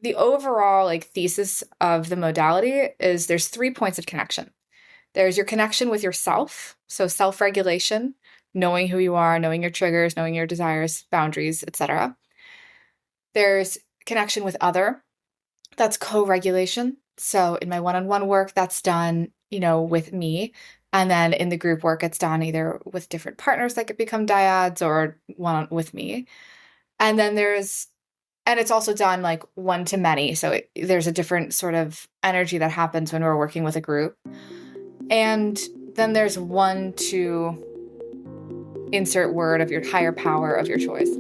the overall like thesis of the modality is there's 3 points of connection. There's your connection with yourself, so self-regulation, knowing who you are, knowing your triggers, knowing your desires, boundaries, etc. There's connection with other, that's co-regulation. So in my one-on-one work, that's done, with me. And then in the group work, it's done either with different partners that could become dyads or one with me. And then it's also done like one to many. So there's a different sort of energy that happens when we're working with a group. And then there's one to insert word of your higher power of your choice.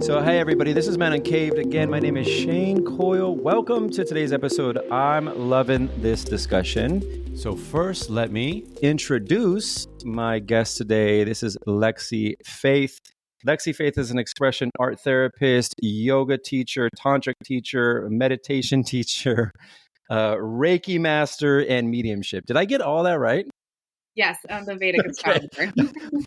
So, hey everybody, this is Man Uncaved. Again, my name is Shane Coyle. Welcome to today's episode. I'm loving this discussion. So first, let me introduce my guest today. This is Lexi Faith. Lexi Faith is an expression art therapist, yoga teacher, tantric teacher, meditation teacher, Reiki master, and mediumship. Did I get all that right? Yes, on the Vedic astrologer.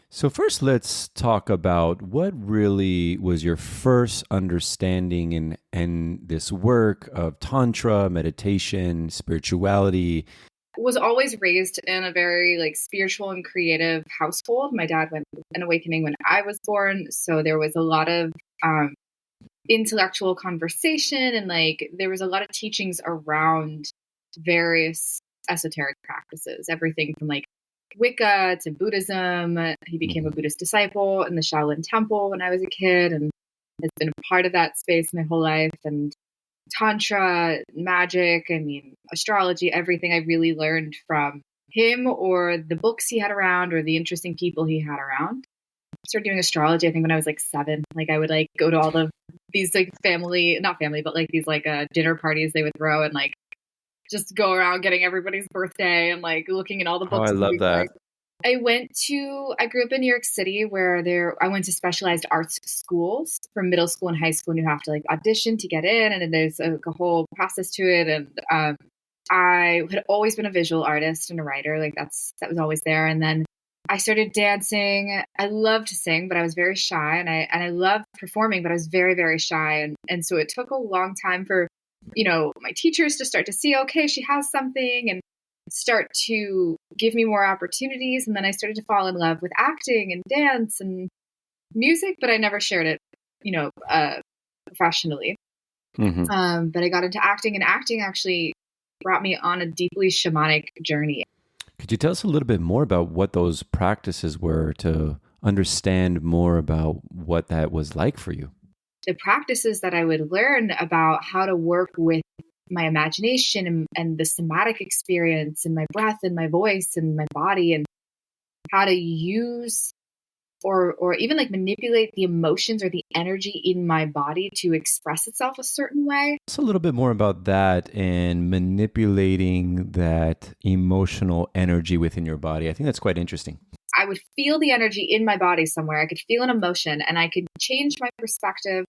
So first, let's talk about what really was your first understanding in this work of Tantra, meditation, spirituality. Was always raised in a very spiritual and creative household. My dad went through an awakening when I was born, so there was a lot of intellectual conversation and there was a lot of teachings around various esoteric practices, everything from Wicca to Buddhism. He became a Buddhist disciple in the Shaolin Temple when I was a kid and has been a part of that space my whole life. And Tantra, magic, astrology, everything I really learned from him or the books he had around or the interesting people he had around. I started doing astrology, I think, when I was 7. I would go to all of these family, not family, but these dinner parties they would throw and just go around getting everybody's birthday and looking at all the books. Oh, I love that. I grew up in New York City where I went to specialized arts schools for middle school and high school, and you have to audition to get in, and then there's a whole process to it. And I had always been a visual artist and a writer. That was always there. And then I started dancing. I loved to sing, but I was very shy, and I loved performing, but I was very, very shy. And so it took a long time for my teachers to start to see, okay, she has something, and start to give me more opportunities. And then I started to fall in love with acting and dance and music, but I never shared it, professionally. Mm-hmm. But I got into acting, and acting actually brought me on a deeply shamanic journey. Could you tell us a little bit more about what those practices were to understand more about what that was like for you? The practices that I would learn about how to work with my imagination and the somatic experience and my breath and my voice and my body, and how to use or even manipulate the emotions or the energy in my body to express itself a certain way. Just a little bit more about that and manipulating that emotional energy within your body. I think that's quite interesting. I would feel the energy in my body somewhere. I could feel an emotion, and I could change my perspective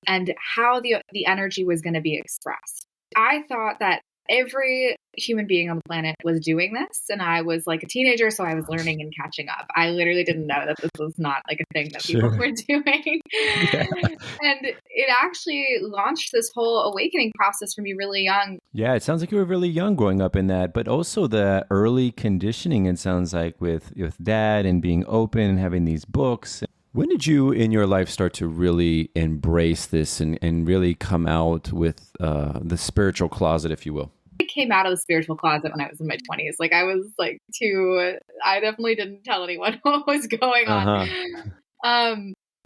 and how the energy was going to be expressed. I thought that every human being on the planet was doing this, and I was a teenager, so I was learning and catching up. I literally didn't know that this was not a thing that people were doing. Yeah. And it actually launched this whole awakening process for me really young. Yeah, it sounds like you were really young growing up in that, but also the early conditioning, it sounds like, with dad and being open and having these books. When did you in your life start to really embrace this and really come out with the spiritual closet, if you will? I came out of the spiritual closet when I was in my 20s. I was I definitely didn't tell anyone what was going on.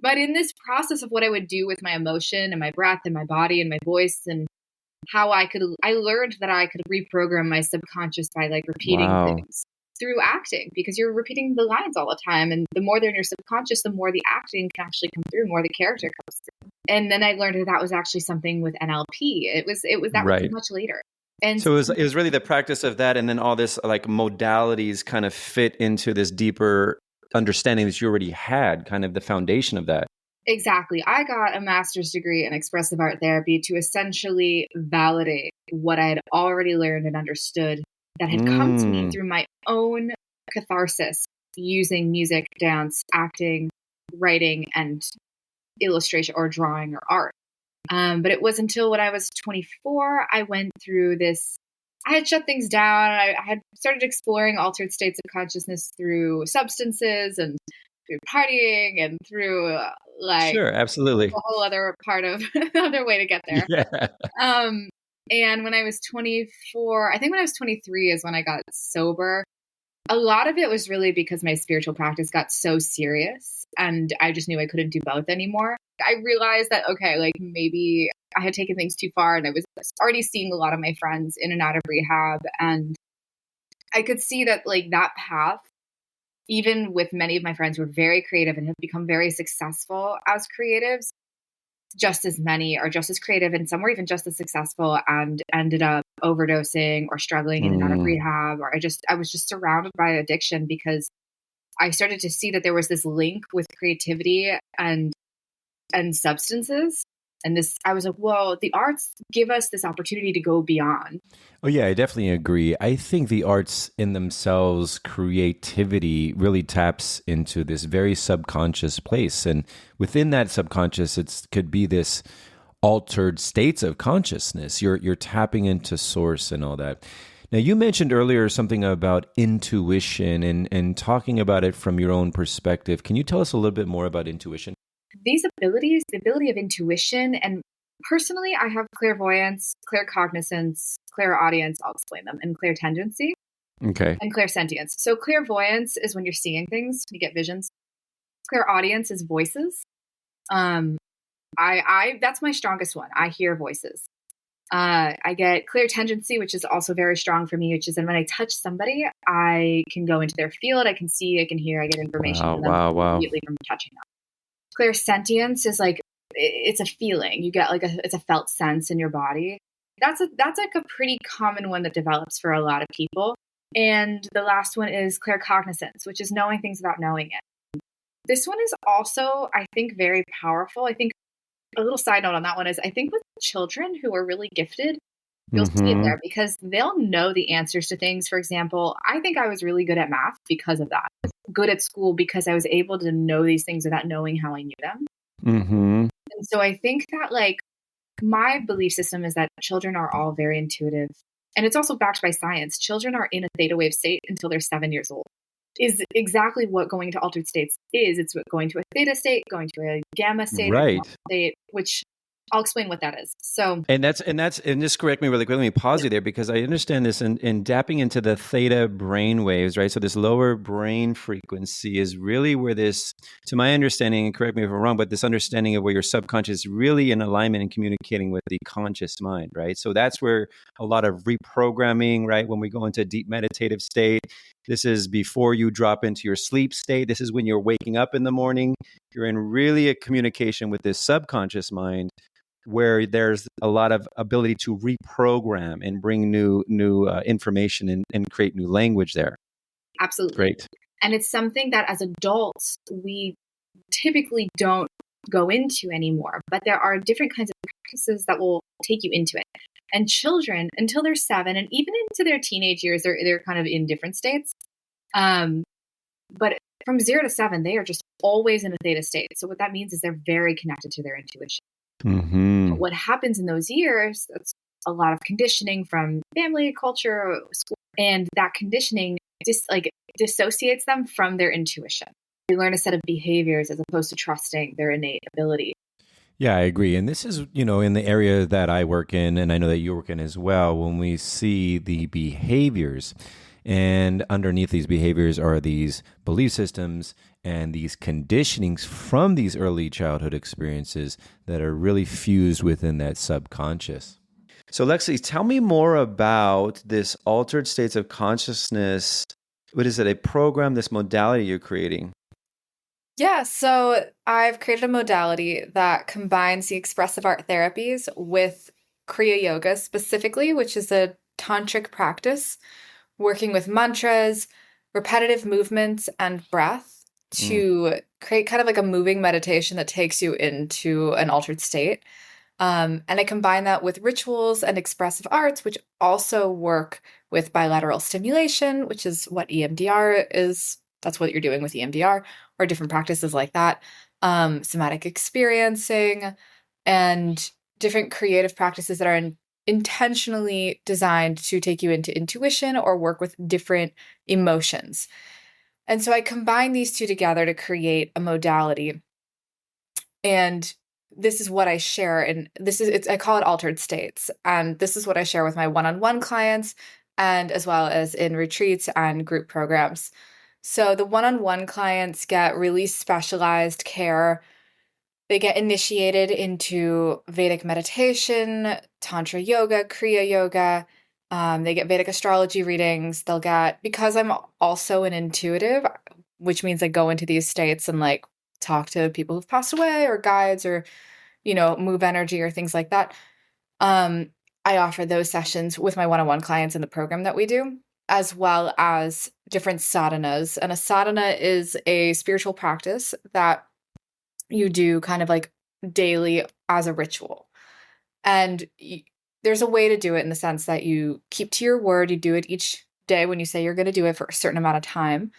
But in this process of what I would do with my emotion and my breath and my body and my voice, and how I learned that I could reprogram my subconscious by repeating things through acting, because you're repeating the lines all the time. And the more they're in your subconscious, the more the acting can actually come through, more the character comes through. And then I learned that was actually something with NLP. It was much later. And so it was really the practice of that. And then all this modalities kind of fit into this deeper understanding that you already had, kind of the foundation of that. Exactly. I got a master's degree in expressive art therapy to essentially validate what I had already learned and understood that had come to me through my own catharsis using music, dance, acting, writing, and illustration or drawing or art. But it was until when I was 24, I went through this. I had shut things down. I had started exploring altered states of consciousness through substances and through partying and through Sure, absolutely. a whole other part of another way to get there. Yeah. And when I was 24, I think when I was 23 is when I got sober. A lot of it was really because my spiritual practice got so serious and I just knew I couldn't do both anymore. I realized that, okay, like maybe I had taken things too far and I was already seeing a lot of my friends in and out of rehab. And I could see that like that path, even with many of my friends who were very creative and have become very successful as creatives, just as many are just as creative and some were even just as successful and ended up overdosing or struggling in and out of rehab. Or I was just surrounded by addiction because I started to see that there was this link with creativity and substances. And this, I was like, whoa, the arts give us this opportunity to go beyond. Oh, yeah, I definitely agree. I think the arts in themselves, creativity really taps into this very subconscious place. And within that subconscious, it could be this altered states of consciousness. You're tapping into source and all that. Now, you mentioned earlier something about intuition and talking about it from your own perspective. Can you tell us a little bit more about intuition? These abilities, the ability of intuition, and personally, I have clairvoyance, claircognizance, clairaudience, I'll explain them, and clairtendency, Okay. and clairsentience. So clairvoyance is when you're seeing things, you get visions. Clairaudience is voices. I that's my strongest one. I hear voices. I get clairtendency, which is also very strong for me, which is then when I touch somebody, I can go into their field, I can see, I can hear, I get information from them immediately from touching them. Clairsentience is like, it's a feeling. You get like it's a felt sense in your body. That's like a pretty common one that develops for a lot of people. And the last one is claircognizance, which is knowing things without knowing it. This one is also, I think, very powerful. I think a little side note on that one is I think with children who are really gifted, you'll see it there because they'll know the answers to things. For example, I think I was really good at math because of that. Good at school because I was able to know these things without knowing how I knew them. And so I think that like my belief system is that children are all very intuitive. And it's also backed by science. Children are in a theta wave state until they're 7 years old. Is exactly what going into altered states is. It's what going to a theta state, going to a gamma state, right? State, which I'll explain what that is. So, and just correct me really quick. Let me pause you there because I understand this in tapping into the theta brain waves, right? So this lower brain frequency is really where this, to my understanding, and correct me if I'm wrong, but this understanding of where your subconscious is really in alignment and communicating with the conscious mind, right? So that's where a lot of reprogramming, right? When we go into a deep meditative state, this is before you drop into your sleep state. This is when you're waking up in the morning. You're in really a communication with this subconscious mind, where there's a lot of ability to reprogram and bring new information and create new language there. Absolutely. Great. And it's something that as adults, we typically don't go into anymore. But there are different kinds of practices that will take you into it. And children, until they're 7 and even into their teenage years, they're kind of in different states. But from 0 to 7, they are just always in a theta state. So what that means is they're very connected to their intuition. But what happens in those years, that's a lot of conditioning from family, culture, school, and that conditioning just like dissociates them from their intuition. They learn a set of behaviors as opposed to trusting their innate ability. Yeah, I agree. And this is, in the area that I work in, and I know that you work in as well, when we see the behaviors, and underneath these behaviors are these belief systems and these conditionings from these early childhood experiences that are really fused within that subconscious. So Lexi, tell me more about this altered states of consciousness. What is it, a program, this modality you're creating? Yeah, so I've created a modality that combines the expressive art therapies with Kriya Yoga specifically, which is a tantric practice, working with mantras, repetitive movements, and breath to create kind of like a moving meditation that takes you into an altered state. And I combine that with rituals and expressive arts, which also work with bilateral stimulation, which is what EMDR is. That's what you're doing with EMDR or different practices like that. somatic experiencing, and different creative practices that are intentionally designed to take you into intuition or work with different emotions. And so I combine these two together to create a modality. And this is what I share. And I call it altered states. And this is what I share with my one-on-one clients and as well as in retreats and group programs. So the one-on-one clients get really specialized care. They get initiated into Vedic meditation, Tantra yoga, Kriya yoga. They get Vedic astrology readings. Because I'm also an intuitive, which means I go into these states and like talk to people who've passed away or guides or, move energy or things like that. I offer those sessions with my one-on-one clients in the program that we do, as well as different sadhanas. And a sadhana is a spiritual practice that you do kind of like daily as a ritual. And there's a way to do it in the sense that you keep to your word. You do it each day when you say you're going to do it for a certain amount of time.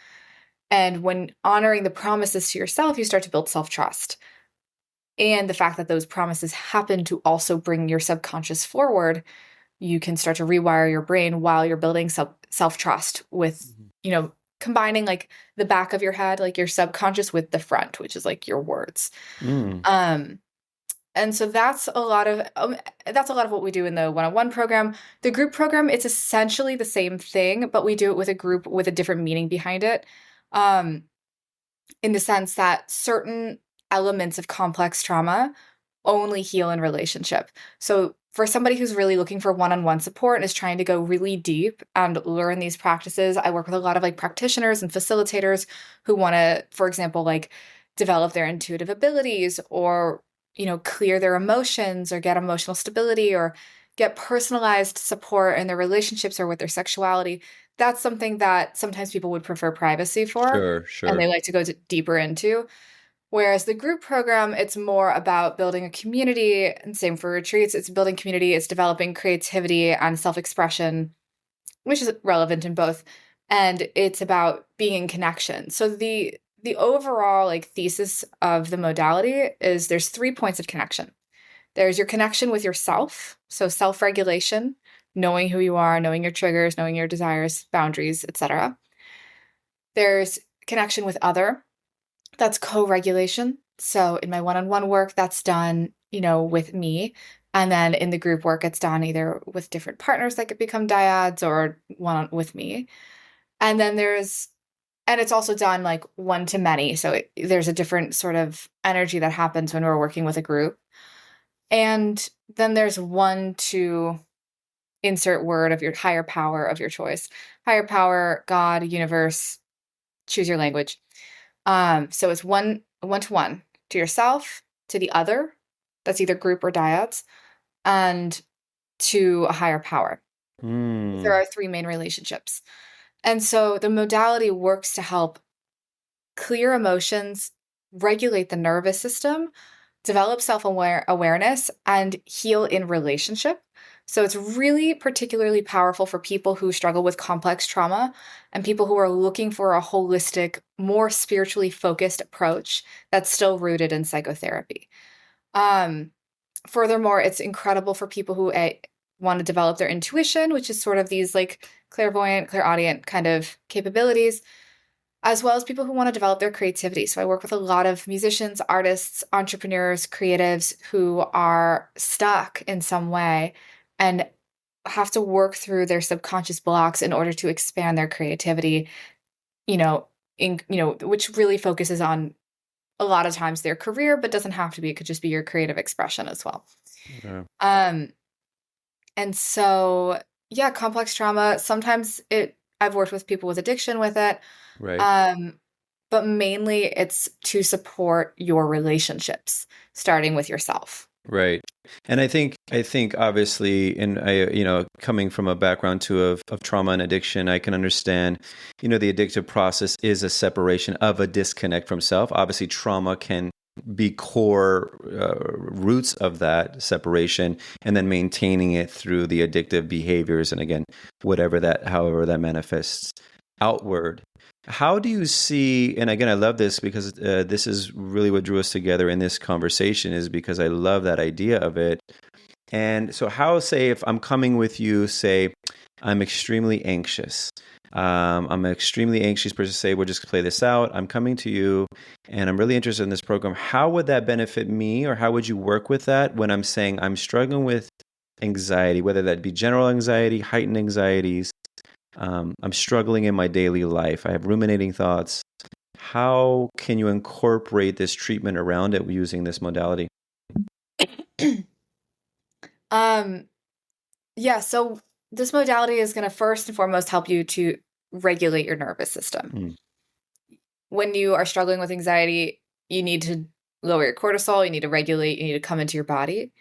And when honoring the promises to yourself, you start to build self-trust. And the fact that those promises happen to also bring your subconscious forward, you can start to rewire your brain while you're building self-trust with, combining like the back of your head, like your subconscious with the front, which is like your words. And so that's a lot of what we do in the one-on-one program. The group program, it's essentially the same thing, but we do it with a group with a different meaning behind it. In the sense that certain elements of complex trauma only heal in relationship. So for somebody who's really looking for one-on-one support and is trying to go really deep and learn these practices, I work with a lot of like practitioners and facilitators who want to, for example, like develop their intuitive abilities or, clear their emotions or get emotional stability or get personalized support in their relationships or with their sexuality. That's something that sometimes people would prefer privacy for. Sure. And they like to go deeper into. Whereas the group program, it's more about building a community, and same for retreats. It's building community, it's developing creativity and self-expression, which is relevant in both. And it's about being in connection. So the overall like thesis of the modality is there's 3 points of connection. There's your connection with yourself, so self-regulation, knowing who you are, knowing your triggers, knowing your desires, boundaries, etc. There's connection with other. That's co-regulation. So in my one-on-one work, that's done, with me. And then in the group work, it's done either with different partners that could become dyads or one with me. And then and it's also done like one to many. So there's a different sort of energy that happens when we're working with a group. And then there's one to insert word of your higher power of your choice. Higher power, God, universe, choose your language. So it's one-to-one to yourself, to the other, that's either group or dyads, and to a higher power. There are 3 main relationships. And so the modality works to help clear emotions, regulate the nervous system, develop self-awareness, and heal in relationship. So it's really particularly powerful for people who struggle with complex trauma and people who are looking for a holistic, more spiritually focused approach that's still rooted in psychotherapy. Furthermore, it's incredible for people who want to develop their intuition, which is sort of these like clairvoyant, clairaudient kind of capabilities, as well as people who want to develop their creativity. So I work with a lot of musicians, artists, entrepreneurs, creatives who are stuck in some way and have to work through their subconscious blocks in order to expand their creativity, which really focuses on a lot of times their career, but doesn't have to be. It could just be your creative expression as well. Okay. And so, yeah, complex trauma, sometimes I've worked with people with addiction with it. Right. But mainly it's to support your relationships, starting with yourself. Right. And I think obviously, and coming from a background too of trauma and addiction, I can understand, the addictive process is a separation of a disconnect from self. Obviously, trauma can be core roots of that separation, and then maintaining it through the addictive behaviors. And again, however that manifests outward. How do you see, and again, I love this because this is really what drew us together in this conversation, is because I love that idea of it. And so how, say, if I'm coming with you, say, I'm extremely anxious. I'm an extremely anxious person, say, we'll just play this out. I'm coming to you and I'm really interested in this program. How would that benefit me, or how would you work with that when I'm saying I'm struggling with anxiety, whether that be general anxiety, heightened anxieties? I'm struggling in my daily life. I have ruminating thoughts. How can you incorporate this treatment around it using this modality? Um, yeah, so this modality is going to first and foremost help you to regulate your nervous system. Mm. When you are struggling with anxiety, you need to lower your cortisol, you need to regulate, you need to come into your body.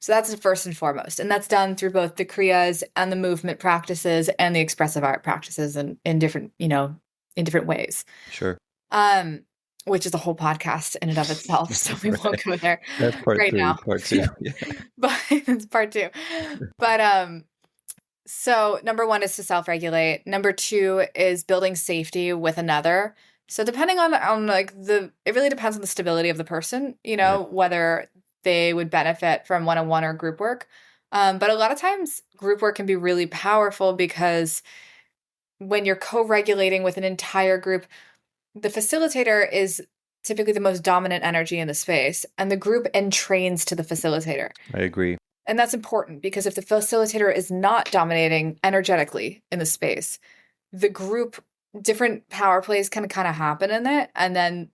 So that's the first and foremost. And that's done through both the Kriyas and the movement practices and the expressive art practices and in different, in different ways. Sure. Which is a whole podcast in and of itself. So we won't go there That's part right 3, now. part 2. Yeah. But it's part 2. But so number 1 is to self-regulate. Number 2 is building safety with another. So depending on like it really depends on the stability of the person, Right. whether they would benefit from one-on-one or group work. But a lot of times group work can be really powerful because when you're co-regulating with an entire group, the facilitator is typically the most dominant energy in the space, and the group entrains to the facilitator. I agree. And that's important because if the facilitator is not dominating energetically in the space, the group, different power plays can kind of happen in it. And then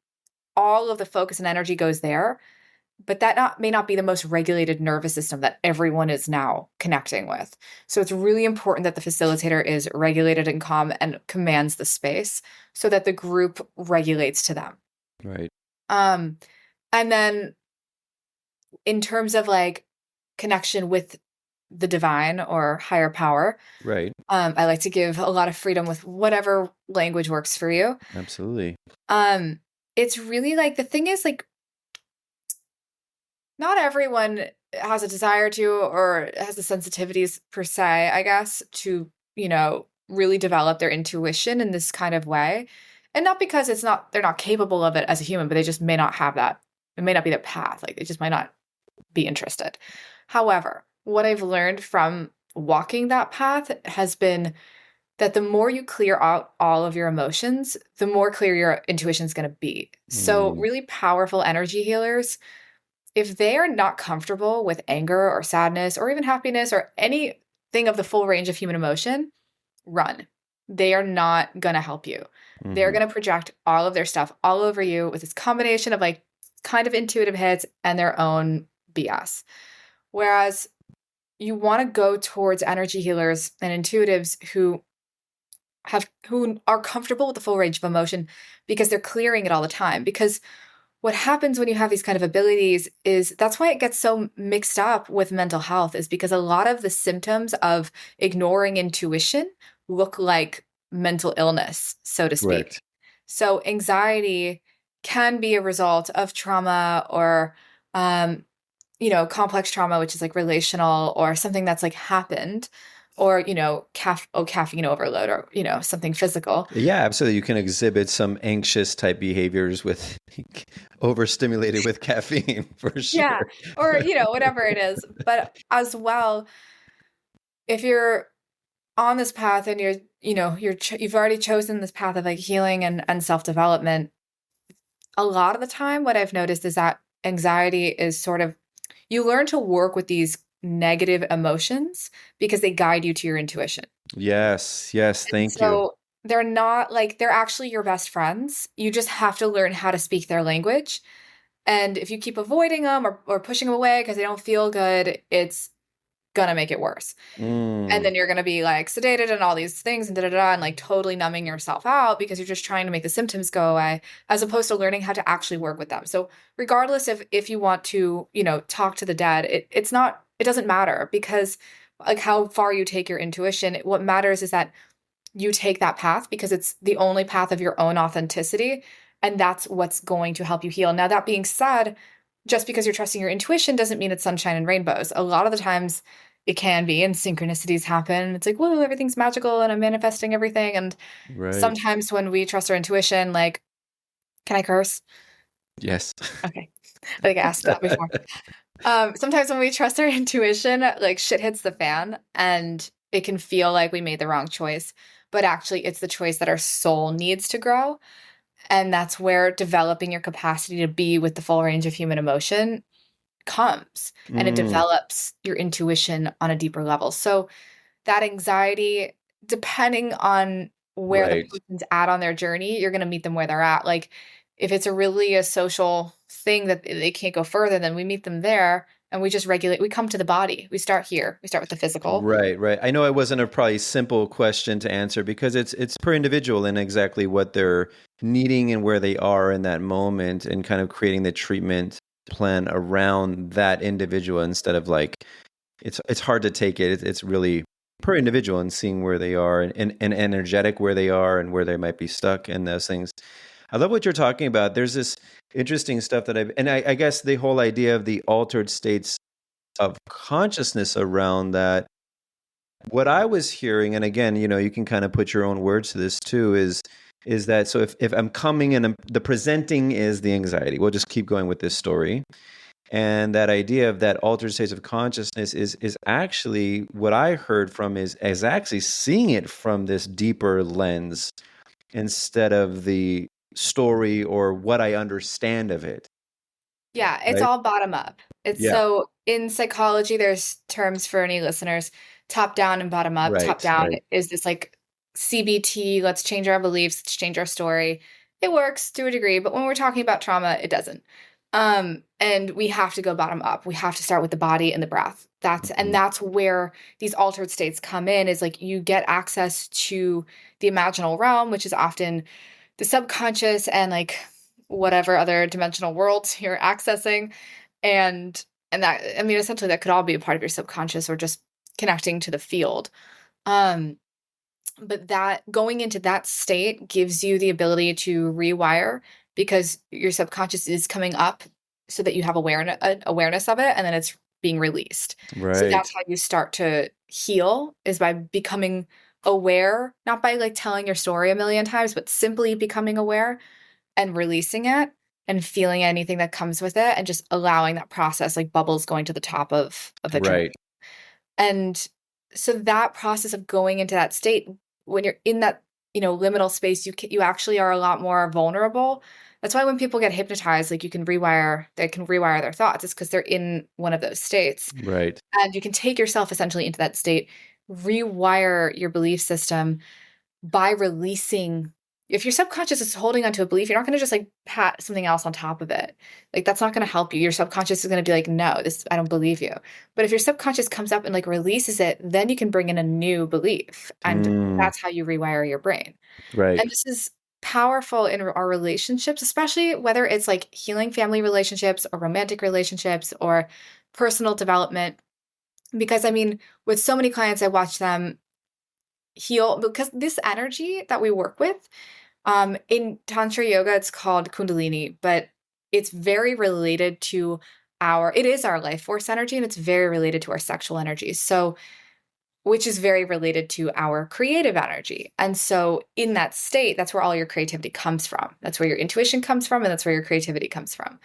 all of the focus and energy goes there. But that may not be the most regulated nervous system that everyone is now connecting with. So it's really important that the facilitator is regulated and calm and commands the space so that the group regulates to them. Right. And then in terms of like connection with the divine or higher power, Right. I like to give a lot of freedom with whatever language works for you. Absolutely. It's really like, the thing is like, not everyone has a desire to or has the sensitivities per se, I guess, to, really develop their intuition in this kind of way. And not because they're not capable of it as a human, but they just may not have that. It may not be their path. Like they just might not be interested. However, what I've learned from walking that path has been that the more you clear out all of your emotions, the more clear your intuition is going to be. So really powerful energy healers, if they are not comfortable with anger or sadness or even happiness or anything of the full range of human emotion, run. They are not going to help you. They're going to project all of their stuff all over you with this combination of like kind of intuitive hits and their own BS. Whereas you want to go towards energy healers and intuitives who are comfortable with the full range of emotion because they're clearing it all the time. Because what happens when you have these kind of abilities is that's why it gets so mixed up with mental health, is because a lot of the symptoms of ignoring intuition look like mental illness, so to speak. Correct. So anxiety can be a result of trauma or, complex trauma, which is like relational or something that's like happened, or, caffeine overload or, something physical. Yeah, absolutely. You can exhibit some anxious type behaviors with overstimulated with caffeine for sure. Yeah. Or, whatever it is. But as well, if you're on this path and you've already chosen this path of like healing and self-development, a lot of the time what I've noticed is that anxiety is sort of, you learn to work with these negative emotions because they guide you to your intuition. Yes. Thank you. So they're not like, they're actually your best friends. You just have to learn how to speak their language. And if you keep avoiding them or pushing them away because they don't feel good, it's gonna make it worse. And then you're gonna be like sedated and all these things and and like totally numbing yourself out because you're just trying to make the symptoms go away, as opposed to learning how to actually work with them. So regardless if you want to, talk to the dead, it doesn't matter, because like how far you take your intuition, what matters is that you take that path because it's the only path of your own authenticity. And that's what's going to help you heal. Now, that being said, just because you're trusting your intuition doesn't mean it's sunshine and rainbows. A lot of the times it can be, and synchronicities happen. It's like, whoa, everything's magical and I'm manifesting everything. And Right. sometimes when we trust our intuition, like, can I curse? Yes. Okay. I think I asked that before. Sometimes when we trust our intuition, like shit hits the fan and it can feel like we made the wrong choice, but actually it's the choice that our soul needs to grow. And that's where developing your capacity to be with the full range of human emotion comes, and it Mm, develops your intuition on a deeper level. So that anxiety, depending on where the right. person's at on their journey, you're going to meet them where they're at. Like if it's a social thing that they can't go further, then we meet them there and we just regulate. We come to the body. We start here. We start with the physical. Right, right. I know it wasn't a probably simple question to answer because it's per individual and exactly what they're needing and where they are in that moment and kind of creating the treatment plan around that individual instead of like it's hard to take it. It's really per individual and seeing where they are and energetic where they are and where they might be stuck and those things. I love what you're talking about. There's this interesting stuff that I guess the whole idea of the altered states of consciousness around that. What I was hearing, and again, you can kind of put your own words to this too, is that so if I'm coming and the presenting is the anxiety, we'll just keep going with this story. And that idea of that altered states of consciousness is actually what I heard from is actually seeing it from this deeper lens instead of the story or what I understand of it. Yeah, it's Right? all bottom up. It's Yeah. so in psychology, there's terms for any listeners, top down and bottom up. Top Right. down Right. is this like CBT, let's change our beliefs, let's change our story. It works to a degree, but when we're talking about trauma, it doesn't. And we have to go bottom up. We have to start with the body and the breath. Mhm. That's where these altered states come in, is like you get access to the imaginal realm, which is often the subconscious and like whatever other dimensional worlds you're accessing. And that, I mean, essentially that could all be a part of your subconscious or just connecting to the field. Um, but that going into that state gives you the ability to rewire because your subconscious is coming up so that you have awareness of it, and then it's being released. So Right. that's how you start to heal, is by becoming aware, not by like telling your story a million times, but simply becoming aware and releasing it and feeling anything that comes with it and just allowing that process, like bubbles going to the top of a drink. Right. And so that process of going into that state, when you're in that, liminal space, you actually are a lot more vulnerable. That's why when people get hypnotized, like they can rewire their thoughts. It's because they're in one of those states. Right. And you can take yourself essentially into that state, rewire your belief system by releasing. If your subconscious is holding onto a belief, you're not going to just like pat something else on top of it. Like that's not going to help you. Your subconscious is going to be like, no, this, I don't believe you. But if your subconscious comes up and like releases it, then you can bring in a new belief. And Mm, that's how you rewire your brain. right. And this is powerful in our relationships, especially whether it's like healing family relationships or romantic relationships or personal development. Because I mean, with so many clients, I watch them heal because this energy that we work with, in Tantra yoga, it's called Kundalini, but it's very related to it is our life force energy, and it's very related to our sexual energy. So, which is very related to our creative energy. And so, in that state, that's where all your creativity comes from. That's where your intuition comes from, and that's where your creativity comes from.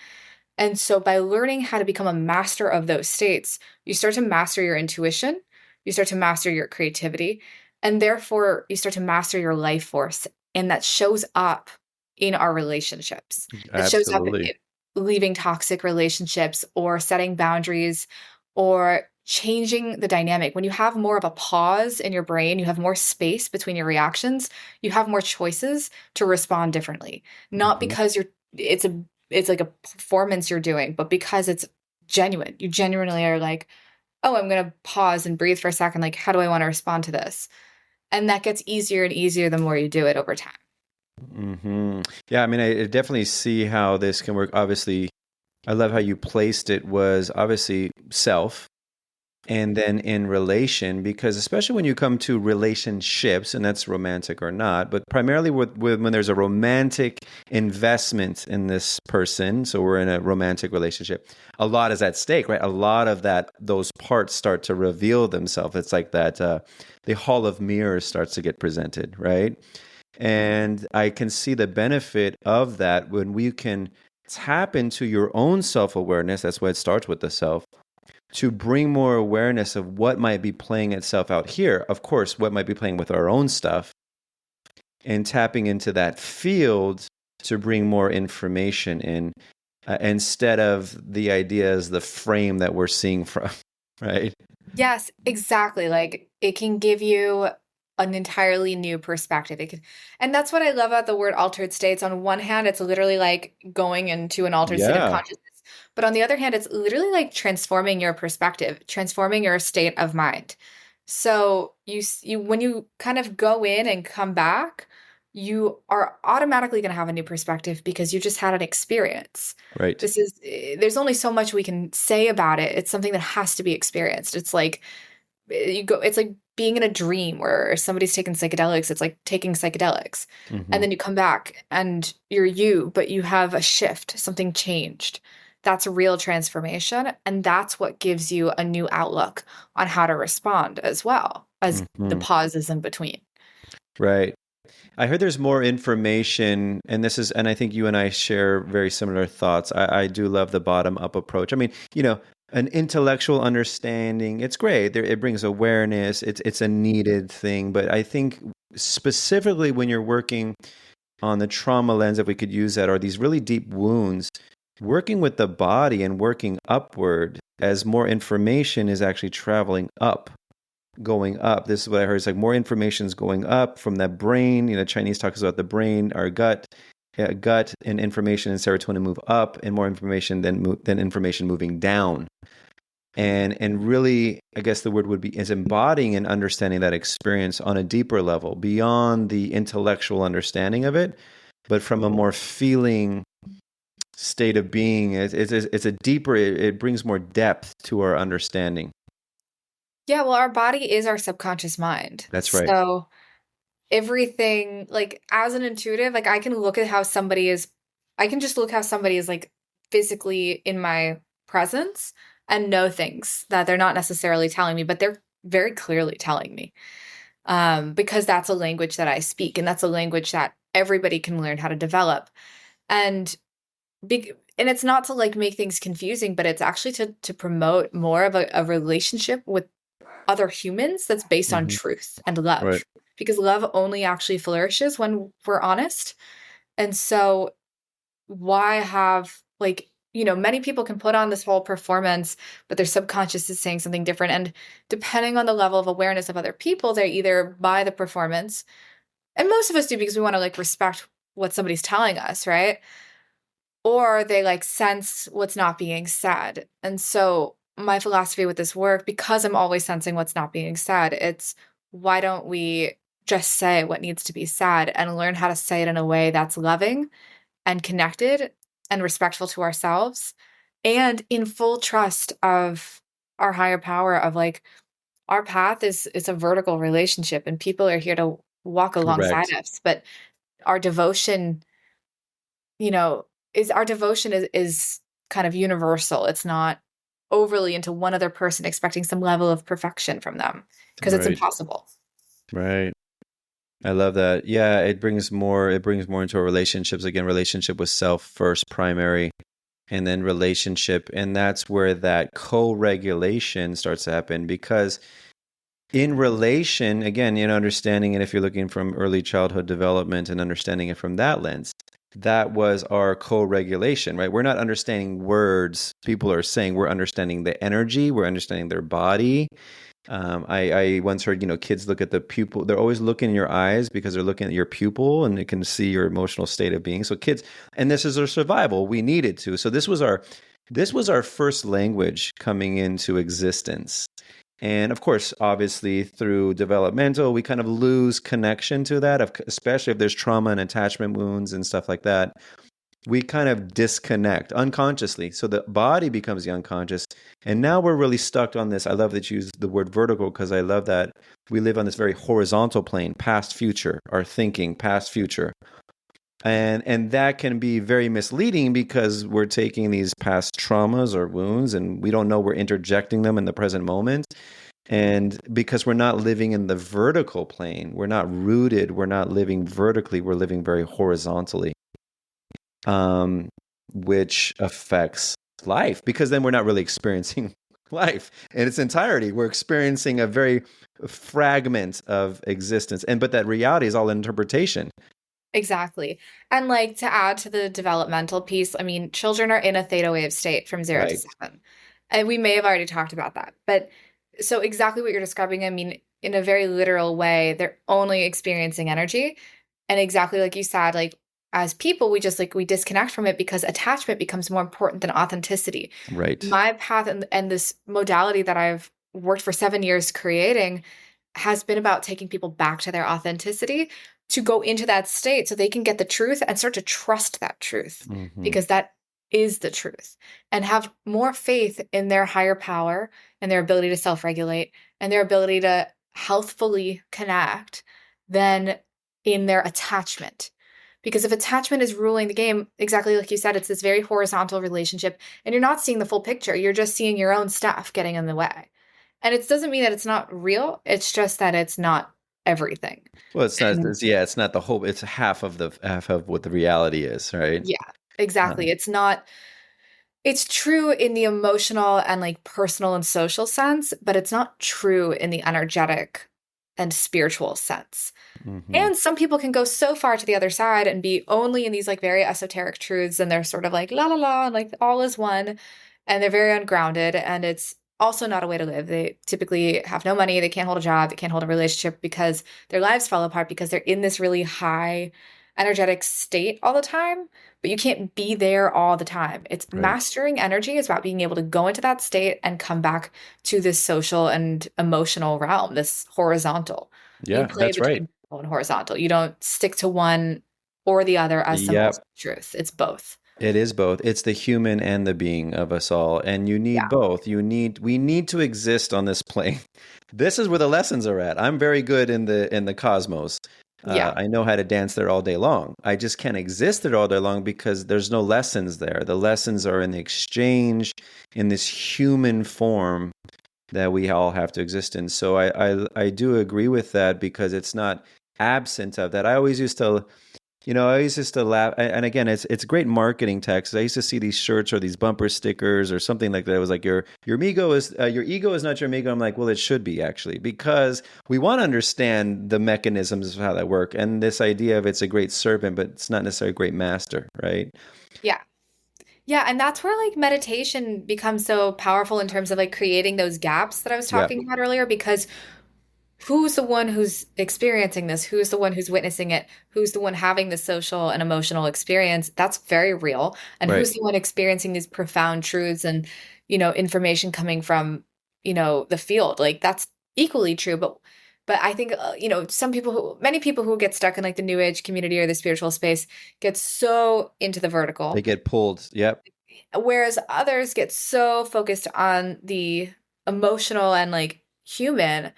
And so, by learning how to become a master of those states, you start to master your intuition, you start to master your creativity, and therefore you start to master your life force. And that shows up in our relationships. That shows up Absolutely. in leaving toxic relationships or setting boundaries or changing the dynamic. When you have more of a pause in your brain, you have more space between your reactions, you have more choices to respond differently. Not Mhm. because it's like a performance you're doing, but because it's genuine. You genuinely are like, oh, I'm going to pause and breathe for a second. Like, how do I want to respond to this? And that gets easier and easier the more you do it over time. Yeah, I mean, I definitely see how this can work. Obviously, I love how you placed it was obviously self. and then in relation, because especially when you come to relationships, and that's romantic or not, but primarily with when there's a romantic investment in this person, so we're in a romantic relationship, a lot is at stake, right? A lot of those parts start to reveal themselves. It's like that the hall of mirrors starts to get presented, right? And I can see the benefit of that when we can tap into your own self-awareness. That's why it starts with the self, to bring more awareness of what might be playing itself out here. Of course, what might be playing with our own stuff, and tapping into that field to bring more information in, instead of the idea as the frame that we're seeing from, right? Yes, exactly. Like it can give you an entirely new perspective. And that's what I love about the word altered states. On one hand, it's literally like going into an altered state of Yeah, consciousness. But on the other hand, it's literally like transforming your perspective, transforming your state of mind. So you when you kind of go in and come back, you are automatically going to have a new perspective because you just had an experience. right. There's only so much we can say about it. It's something that has to be experienced. It's like being in a dream where somebody's taking psychedelics. It's like taking psychedelics. Hmm. And then you come back and you're you, but you have a shift, something changed. That's a real transformation. And that's what gives you a new outlook on how to respond as well as the Hmm. pauses in between. Right. I heard there's more information, and and I think you and I share very similar thoughts. I do love the bottom up approach. I mean, an intellectual understanding, it's great. It brings awareness. It's a needed thing. But I think specifically when you're working on the trauma lens, if we could use that, or these really deep wounds, working with the body and working upward as more information is actually traveling up, going up. This is what I heard. It's like more information is going up from that brain. Chinese talks about the brain, our gut, gut and information and serotonin move up, and more information than information moving down. And really, I guess the word would be is embodying and understanding that experience on a deeper level, beyond the intellectual understanding of it, but from a more feeling state of being. It's a deeper. It brings more depth to our understanding. Yeah, well, our body is our subconscious mind. That's right. So everything, like as an intuitive, like I can just look how somebody is like physically in my presence and know things that they're not necessarily telling me, but they're very clearly telling me. Because that's a language that I speak, and that's a language that everybody can learn how to develop. And and it's not to like make things confusing, but it's actually to promote more of a relationship with other humans that's based on Hmm. truth and love. Right. Because love only actually flourishes when we're honest. And so why have like, many people can put on this whole performance, but their subconscious is saying something different. And depending on the level of awareness of other people, they either buy the performance, and most of us do because we want to like respect what somebody's telling us, right? Or they like sense what's not being said. And so my philosophy with this work, because I'm always sensing what's not being said, it's why don't we just say what needs to be said and learn how to say it in a way that's loving and connected and respectful to ourselves and in full trust of our higher power of like our path is it's a vertical relationship and people are here to walk alongside Correct. us, but our devotion, you know, is kind of universal. It's not overly into one other person expecting some level of perfection from them because it's Right. impossible. Right. I love that. Yeah, it brings more into our relationships. Again, relationship with self first, primary, and then relationship. And that's where that co-regulation starts to happen, because in relation, again, understanding it, if you're looking from early childhood development and understanding it from that lens, that was our co-regulation, right? We're not understanding words people are saying. We're understanding the energy. We're understanding their body. I once heard, kids look at the pupil. They're always looking in your eyes because they're looking at your pupil and it can see your emotional state of being. So kids, and this is our survival. We needed to. So this was our first language coming into existence. And of course, obviously, through developmental, we kind of lose connection to that, especially if there's trauma and attachment wounds and stuff like that. we kind of disconnect unconsciously. So the body becomes the unconscious. And now we're really stuck on this. I love that you use the word vertical because I love that we live on this very horizontal plane, past, future, our thinking, past, future. And that can be very misleading because we're taking these past traumas or wounds and we don't know we're interjecting them in the present moment. And because we're not living in the vertical plane, we're not rooted, we're not living vertically, we're living very horizontally, which affects life because then we're not really experiencing life in its entirety. We're experiencing a very fragment of existence. But that reality is all interpretation. Exactly. And like to add to the developmental piece, I mean, children are in a theta wave state from 0 to 7. And we may have already talked about that. But so exactly what you're describing, I mean, in a very literal way, they're only experiencing energy. And exactly like you said, like as people, we just like we disconnect from it because attachment becomes more important than authenticity. Right. My path and this modality that I've worked for 7 years creating has been about taking people back to their authenticity to go into that state so they can get the truth and start to trust that truth because that is the truth and have more faith in their higher power and their ability to self-regulate and their ability to healthfully connect than in their attachment. Because if attachment is ruling the game, exactly like you said, it's this very horizontal relationship and you're not seeing the full picture. You're just seeing your own stuff getting in the way. And it doesn't mean that it's not real. It's just that it's not everything. Well, it's not. It's not the whole. It's half of what the reality is, right? Yeah, exactly. It's not. It's true in the emotional and like personal and social sense, but it's not true in the energetic and spiritual sense. And some people can go so far to the other side and be only in these like very esoteric truths and they're sort of like la la la and like all is one and they're very ungrounded and it's also not a way to live. They typically have no money, they can't hold a job, they can't hold a relationship because their lives fall apart because they're in this really high energetic state all the time, but you can't be there all the time. It's Right. mastering energy is about being able to go into that state and come back to this social and emotional realm, this horizontal. You Yeah, play that's right. between vertical and horizontal. You don't stick to one or the other as some Yep. truth. It's both. It is both. It's the human and the being of us all. And you need Yeah. both. We need to exist on this plane. This is where the lessons are at. I'm very good in the cosmos. Yeah. I know how to dance there all day long. I just can't exist there all day long because there's no lessons there. The lessons are in the exchange, in this human form that we all have to exist in. So I do agree with that because it's not absent of that. I always used to, I always used to laugh. And again, it's great marketing text. I used to see these shirts or these bumper stickers or something like that. It was like your ego is not your ego. I'm like, well, it should be actually, because we want to understand the mechanisms of how that work. And this idea of it's a great servant, but it's not necessarily a great master, right? Yeah. Yeah, and that's where like meditation becomes so powerful in terms of like creating those gaps that I was Yeah, talking about earlier because who's the one who's experiencing this? Who's the one who's witnessing it? Who's the one having the social and emotional experience? That's very real. And right. who's the one experiencing these profound truths and, information coming from, the field? Like that's equally true. But I think, many people who get stuck in like the new age community or the spiritual space get so into the vertical, They get pulled. Yep. whereas others get so focused on the emotional and like human.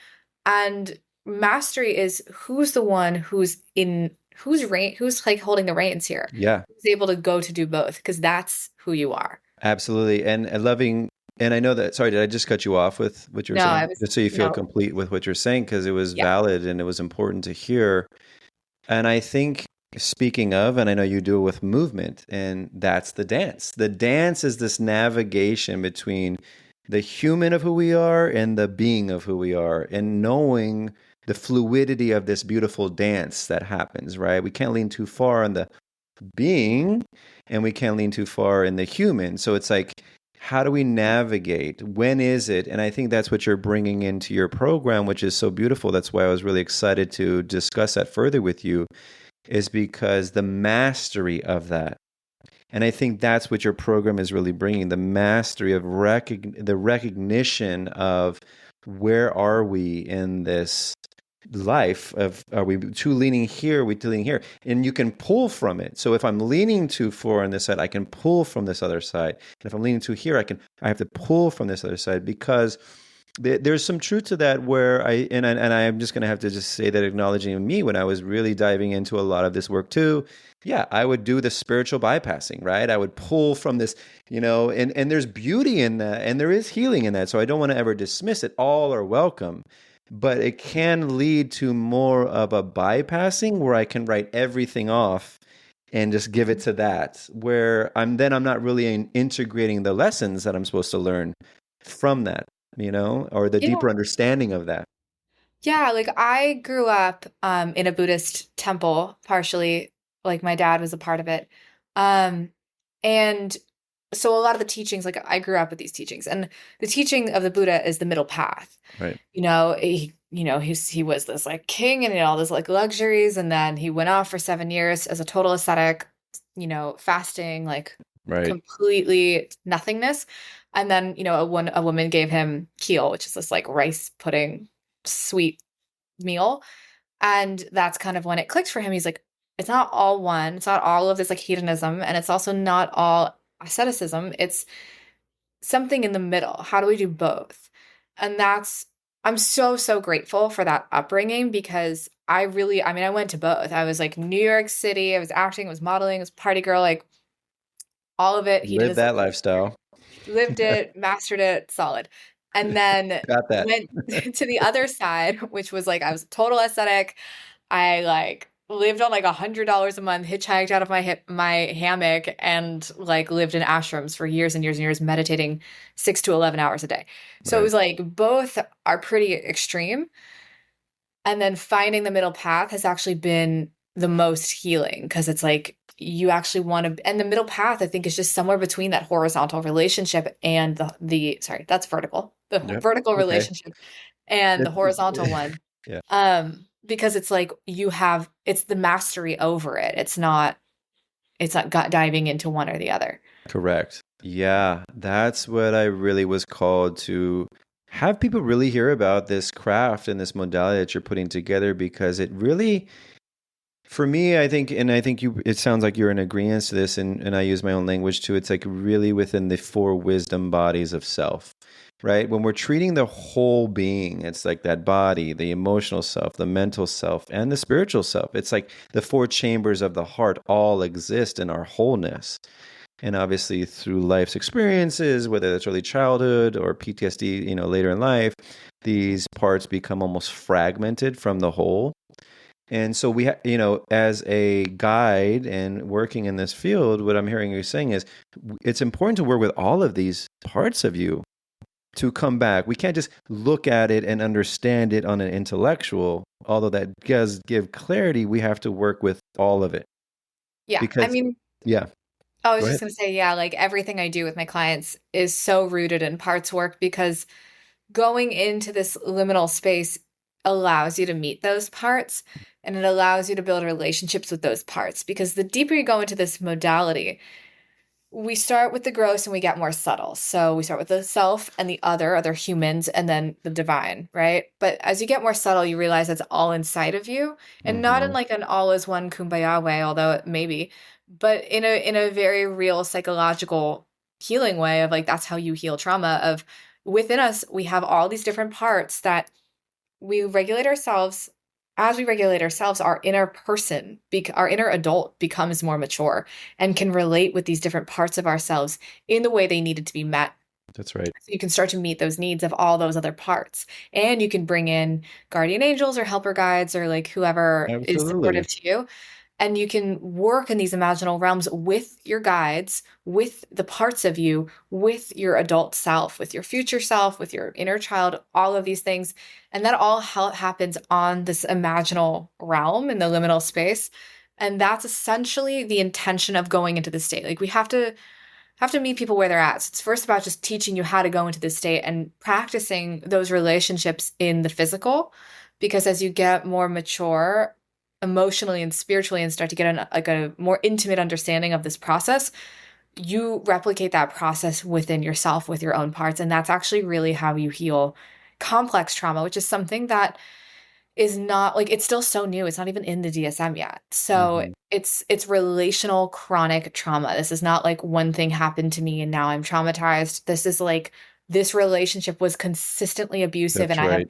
And mastery is who's the one who's like holding the reins here, Yeah. who's able to go to do both, because that's who you are. Absolutely. And loving, and I know that, sorry, did I just cut you off with what you were No, I saying? was Just so you feel no, complete with what you're saying, because it was yeah, valid and it was important to hear. And I think, speaking of, and I know you do it with movement, and that's the dance. The dance is this navigation between the human of who we are and the being of who we are, and knowing the fluidity of this beautiful dance that happens, right? We can't lean too far on the being and we can't lean too far in the human. So it's like, how do we navigate? When is it? And I think that's what you're bringing into your program, which is so beautiful. That's why I was really excited to discuss that further with you, is because the mastery of that. And I think that's what your program is really bringing, the mastery of the recognition of where are we in this life of, are we too leaning here, are we too leaning here? And you can pull from it. So if I'm leaning too far on this side, I can pull from this other side. And if I'm leaning too here, I have to pull from this other side, because there's some truth to that, where I'm just going to have to just say that, acknowledging me, when I was really diving into a lot of this work too, yeah, I would do the spiritual bypassing, right? I would pull from this, and there's beauty in that, and there is healing in that. So I don't want to ever dismiss it. All are welcome, but it can lead to more of a bypassing, where I can write everything off and just give it to that, where I'm not really integrating the lessons that I'm supposed to learn from that, or the Yeah. deeper understanding of that. Yeah, like I grew up in a Buddhist temple, partially, like my dad was a part of it. Um and so a lot of the teachings, like I grew up with these teachings, and the teaching of the Buddha is the middle path. Right. He was this like king and he had all this like luxuries, and then he went off for 7 years as a total ascetic, fasting, like Right. completely nothingness. And then, a woman gave him keel, which is this like rice pudding sweet meal. And that's kind of when it clicked for him. He's like, it's not all one, it's not all of this like hedonism, and it's also not all asceticism. It's something in the middle. How do we do both? And I'm so, so grateful for that upbringing, because I went to both. I was like New York City, I was acting, I was modeling, I was party girl, like all of it, Live hedonism, that lifestyle. lived it, mastered it, solid. And then Got that. went to the other side, which was like I was a total aesthetic. I like lived on like $100 a month, hitchhiked out of my hammock, and like lived in ashrams for years and years and years, meditating 6 to 11 hours a day. So it Right. was like both are pretty extreme. And then finding the middle path has actually been the most healing, because it's like you actually want to, and the middle path, I think, is just somewhere between that horizontal relationship and sorry, that's vertical, the Yep. vertical Okay. relationship and the horizontal one. Yeah. Because it's like it's the mastery over it. It's not diving into one or the other. Correct. Yeah, that's what I really was called to have people really hear about, this craft and this modality that you're putting together, because it really, for me, I think, and I think it sounds like you're in agreement to this, and I use my own language too. It's like really within the four wisdom bodies of self, right? When we're treating the whole being, it's like that body, the emotional self, the mental self, and the spiritual self. It's like the four chambers of the heart all exist in our wholeness. And obviously, through life's experiences, whether that's early childhood or PTSD, later in life, these parts become almost fragmented from the whole. And so as a guide and working in this field, what I'm hearing you saying is it's important to work with all of these parts of you to come back. We can't just look at it and understand it on an intellectual, although that does give clarity. We have to work with all of it. Yeah. I Because, mean, yeah, I was go just ahead. going to say, yeah, like everything I do with my clients is so rooted in parts work, because going into this liminal space allows you to meet those parts, and it allows you to build relationships with those parts. Because the deeper you go into this modality, we start with the gross and we get more subtle. So we start with the self and the other humans, and then the divine, right? But as you get more subtle, you realize that's all inside of you, and not in Hmm. like an all is one kumbaya way, although it may be, but in a very real psychological healing way of like that's how you heal trauma. Of within us, we have all these different parts that we regulate ourselves. As we regulate ourselves, our inner person, our inner adult becomes more mature and can relate with these different parts of ourselves in the way they needed to be met. That's right. So you can start to meet those needs of all those other parts. And you can bring in guardian angels or helper guides or like whoever is Absolutely. supportive to you, and you can work in these imaginal realms with your guides, with the parts of you, with your adult self, with your future self, with your inner child, all of these things. And that all happens on this imaginal realm in the liminal space. And that's essentially the intention of going into the state. Like we have to meet people where they're at. So it's first about just teaching you how to go into this state and practicing those relationships in the physical, because as you get more mature emotionally and spiritually and start to get a more intimate understanding of this process, you replicate that process within yourself with your own parts. And that's actually really how you heal complex trauma, which is something that is not like, it's still so new. It's not even in the DSM yet. So Mm-hmm. it's relational chronic trauma. This is not like one thing happened to me and now I'm traumatized. This is like this relationship was consistently abusive and That's I have right.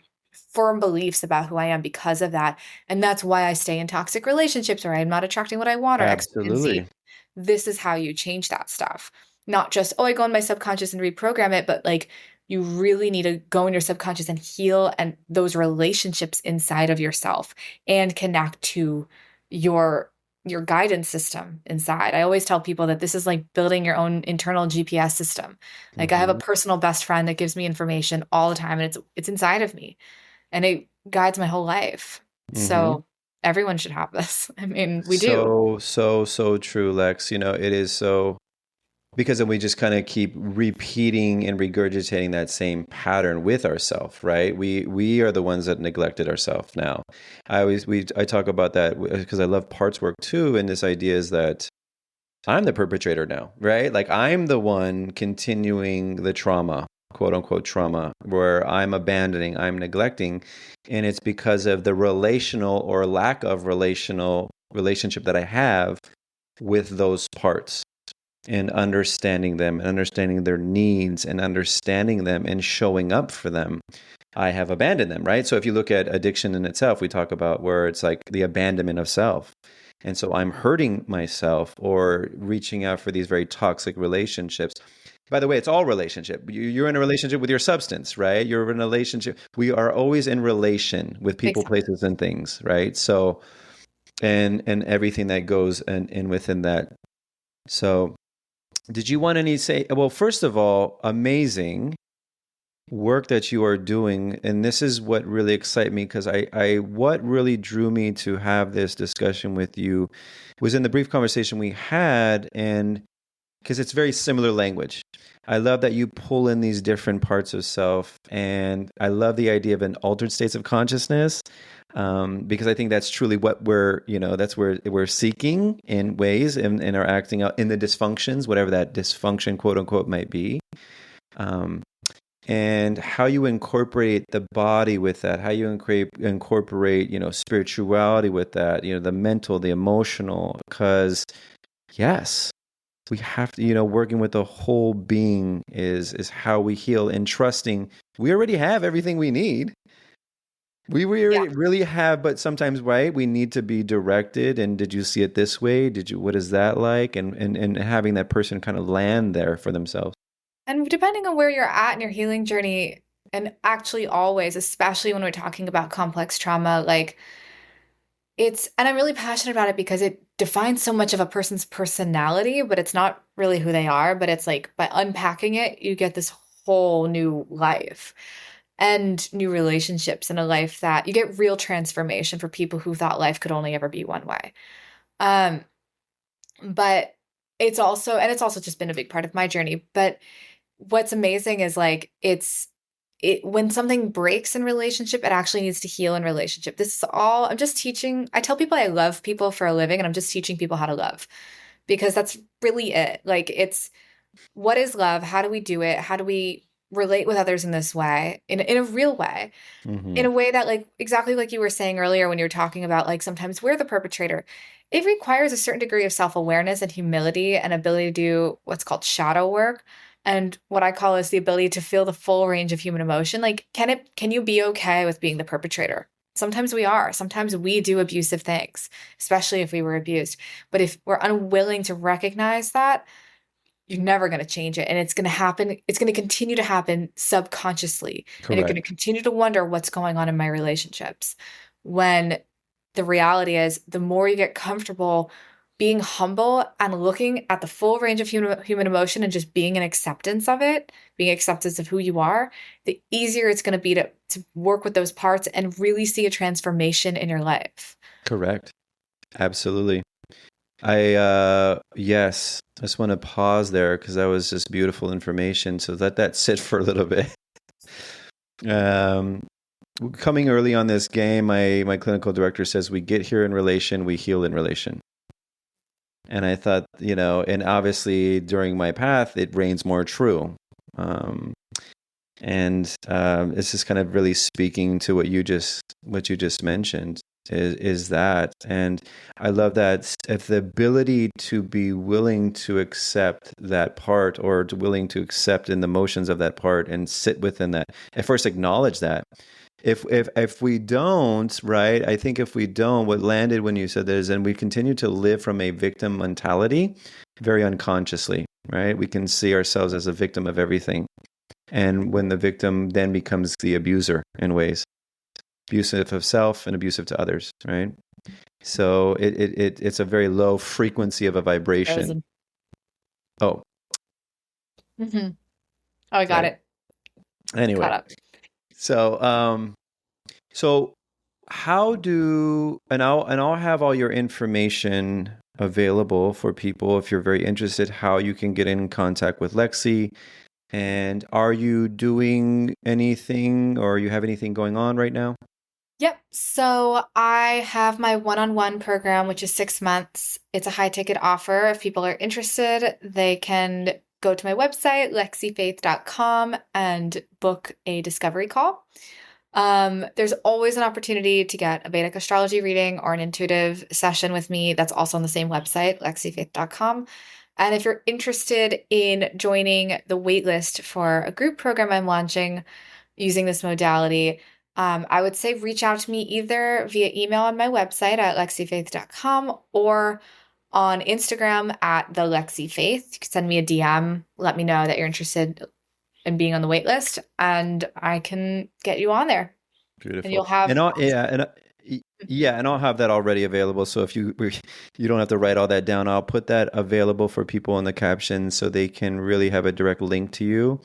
firm beliefs about who I am because of that. And that's why I stay in toxic relationships or I'm not attracting what I want or X, Y, and Z. Absolutely. This is how you change that stuff. Not just, oh, I go in my subconscious and reprogram it, but like you really need to go in your subconscious and heal and those relationships inside of yourself and connect to your your guidance system inside. I always tell people that this is like building your own internal GPS system. Like I have a Mm-hmm. personal best friend that gives me information all the time and it's inside of me and it guides my whole life. Mm-hmm. So everyone should have this. I mean, we do. So true, Lex. It is so because then we just kind of keep repeating and regurgitating that same pattern with ourselves, right? We are the ones that neglected ourselves now. I talk about that because I love parts work too, and this idea is that I'm the perpetrator now, right? Like I'm the one continuing the trauma, quote unquote trauma, where I'm abandoning, I'm neglecting, and it's because of the relational or lack of relational relationship that I have with those parts and understanding them and understanding their needs and understanding them and showing up for them. I have abandoned them, right? So if you look at addiction in itself, we talk about where it's like the abandonment of self. And so I'm hurting myself or reaching out for these very toxic relationships. By the way, it's all relationship. You're in a relationship with your substance, right? You're in a relationship. We are always in relation with people, Exactly. places, and things, right? So, and everything that goes in within that. So, did you want any say? Well, first of all, amazing work that you are doing, and this is what really excited me because what really drew me to have this discussion with you was in the brief conversation we had, and because it's very similar language. I love that you pull in these different parts of self, and I love the idea of an altered states of consciousness, because I think that's truly what that's where we're seeking in ways and are acting out in the dysfunctions, whatever that dysfunction, quote unquote, might be. Um, and how you incorporate the body with that, how you incorporate, spirituality with that, the mental, the emotional, because yes, we have to, working with the whole being is how we heal and trusting we already have everything we need. We Yeah. really have, but sometimes, right, we need to be directed. And did you see it this way? What is that like? And having that person kind of land there for themselves. And depending on where you're at in your healing journey, and actually always, especially when we're talking about complex trauma, like and I'm really passionate about it because it defines so much of a person's personality, but it's not really who they are. But it's like by unpacking it, you get this whole new life and new relationships and a life that you get real transformation for people who thought life could only ever be one way. Um, but it's also just been a big part of my journey. But what's amazing is like when something breaks in relationship, it actually needs to heal in relationship. This is all I'm just teaching. I tell people I love people for a living, and I'm just teaching people how to love because that's really it. Like it's what is love? How do we do it? How do we relate with others in this way, in a real way? In Mm-hmm. a way that like exactly like you were saying earlier when you were talking about like sometimes we're the perpetrator. It requires a certain degree of self-awareness and humility and ability to do what's called shadow work and what I call is the ability to feel the full range of human emotion. Like can you be okay with being the perpetrator? Sometimes we are. Sometimes we do abusive things, especially if we were abused. But if we're unwilling to recognize that, you're never going to change it. And it's going to happen. It's going to continue to happen subconsciously. And you're going to Correct. continue to wonder what's going on in my relationships. When the reality is, the more you get comfortable being humble and looking at the full range of human emotion and just being in acceptance of it, being acceptance of who you are, the easier it's going to be to work with those parts and really see a transformation in your life. Correct. Absolutely. Yes, I just want to pause there because that was just beautiful information. So let that sit for a little bit. Um, Coming early on this game, my clinical director says we get here in relation, we heal in relation. And I thought, and obviously during my path, it reigns more true. Um, And it's just kind of really speaking to what you just mentioned is that. And I love that if the ability to be willing to accept that part, or to willing to accept in the emotions of that part and sit within that, at first acknowledge that. If we don't, right, I think if we don't, what landed when you said this, and we continue to live from a victim mentality very unconsciously, right? We can see ourselves as a victim of everything. And when the victim then becomes the abuser in ways, abusive of self and abusive to others, right? So it's a very low frequency of a vibration. Frozen. Oh, Mm-hmm. Oh, I got right. it. Anyway, Caught up. so how do, and I'll have all your information available for people if you're very interested, how you can get in contact with Lexi. And are you doing anything, or you have anything going on right now? Yep. So I have my one-on-one program, which is 6 months. It's a high ticket offer. If people are interested, they can go to my website, lexifaith.com, and book a discovery call. There's always an opportunity to get a Vedic astrology reading or an intuitive session with me. That's also on the same website, lexifaith.com. And if you're interested in joining the waitlist for a group program I'm launching using this modality, I would say reach out to me either via email on my website at lexifaith.com or on Instagram at the Lexi Faith. You can send me a DM, let me know that you're interested in being on the wait list, and I can get you on there. And you'll Beautiful. have And I'll have that already available. So if you don't have to write all that down, I'll put that available for people in the caption so they can really have a direct link to you.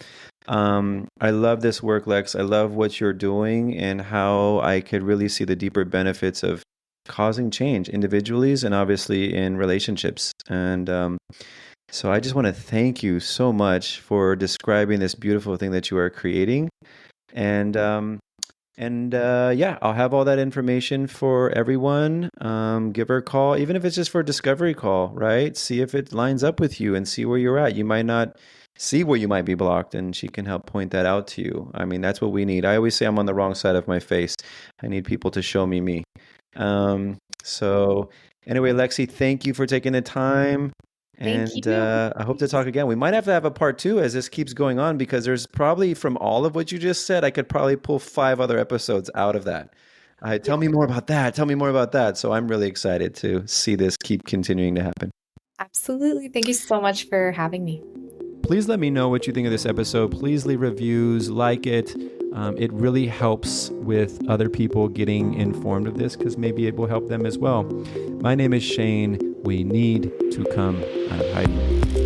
I love this work, Lex. I love what you're doing and how I could really see the deeper benefits of causing change individually and obviously in relationships. And so I just want to thank you so much for describing this beautiful thing that you are creating. And yeah, I'll have all that information for everyone. Give her a call, even if it's just for a discovery call, right? See if it lines up with you and see where you're at. You might not see where you might be blocked, and she can help point that out to you. I mean, that's what we need. I always say I'm on the wrong side of my face. I need people to show me me. So anyway, Lexi, thank you for taking the time. Thank And you. I hope to talk again. We might have to have a part two as this keeps going on, because there's probably, from all of what you just said, I could probably pull 5 other episodes out of that. Tell me more about that. Tell me more about that. So I'm really excited to see this keep continuing to happen. Absolutely. Thank you so much for having me. Please let me know what you think of this episode. Please leave reviews, like it. It really helps with other people getting informed of this, because maybe it will help them as well. My name is Shane. We need to come out of hiding.